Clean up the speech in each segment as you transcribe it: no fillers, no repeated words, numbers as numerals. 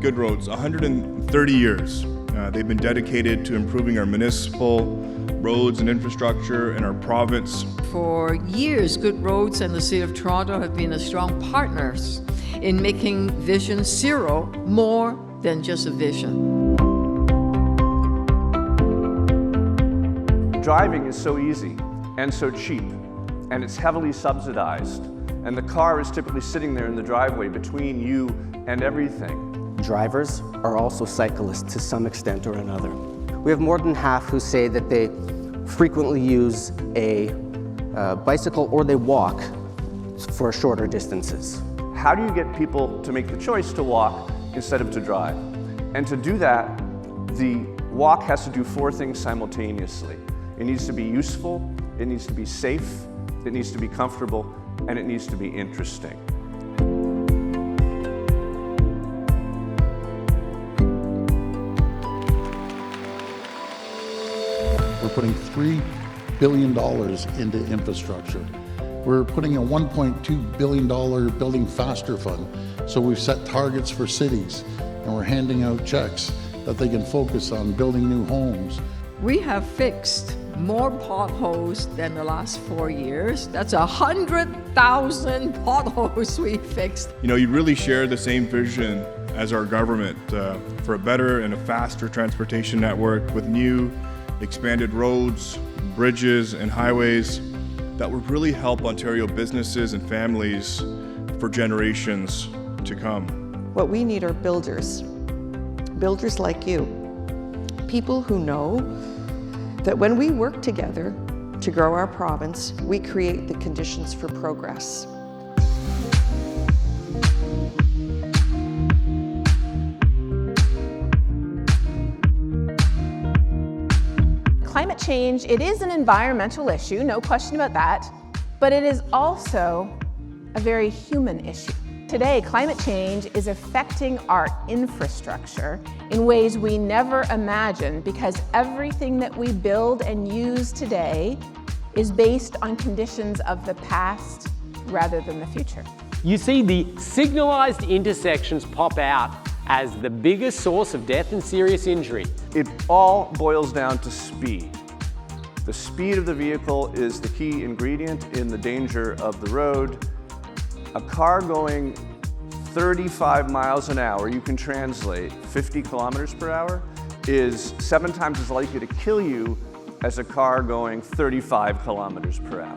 Good Roads, 130 years. They've been dedicated to improving our municipal roads and infrastructure in our province. For years, Good Roads and the City of Toronto have been strong partners in making Vision Zero more than just a vision. Driving is so easy and so cheap, and it's heavily subsidized, and the car is typically sitting there in the driveway between you and everything. Drivers are also cyclists to some extent or another. We have more than half who say that they frequently use a bicycle or they walk for shorter distances. How do you get people to make the choice to walk instead of to drive? And to do that, the walk has to do 4 things simultaneously. It needs to be useful, it needs to be safe, it needs to be comfortable, and it needs to be interesting. We're putting $3 billion into infrastructure. We're putting a $1.2 billion Building Faster Fund. So we've set targets for cities, and we're handing out checks that they can focus on building new homes. We have fixed more potholes than the last 4 years. That's 100,000 potholes we fixed. You know, you really share the same vision as our government for a better and a faster transportation network with new expanded roads, bridges, and highways that will really help Ontario businesses and families for generations to come. What we need are builders like you, people who know that when we work together to grow our province, we create the conditions for progress. Climate change, it is an environmental issue, no question about that, but it is also a very human issue. Today, climate change is affecting our infrastructure in ways we never imagined because everything that we build and use today is based on conditions of the past rather than the future. You see the signalised intersections pop out as the biggest source of death and serious injury. It all boils down to speed. The speed of the vehicle is the key ingredient in the danger of the road. A car going 35 miles an hour, you can translate 50 kilometers per hour, is 7 times as likely to kill you as a car going 35 kilometers per hour.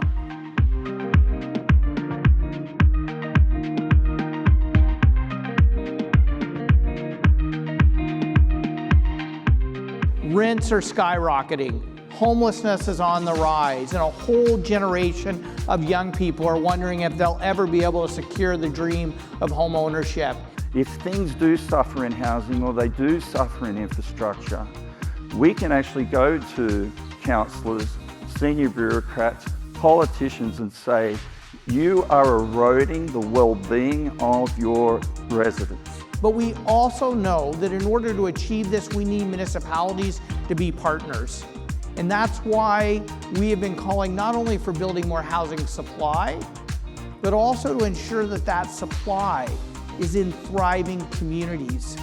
Rents are skyrocketing. Homelessness is on the rise, and a whole generation of young people are wondering if they'll ever be able to secure the dream of home ownership. If things do suffer in housing or they do suffer in infrastructure, we can actually go to councillors, senior bureaucrats, politicians and say, you are eroding the well-being of your residents. But we also know that in order to achieve this, we need municipalities to be partners. And that's why we have been calling not only for building more housing supply, but also to ensure that that supply is in thriving communities.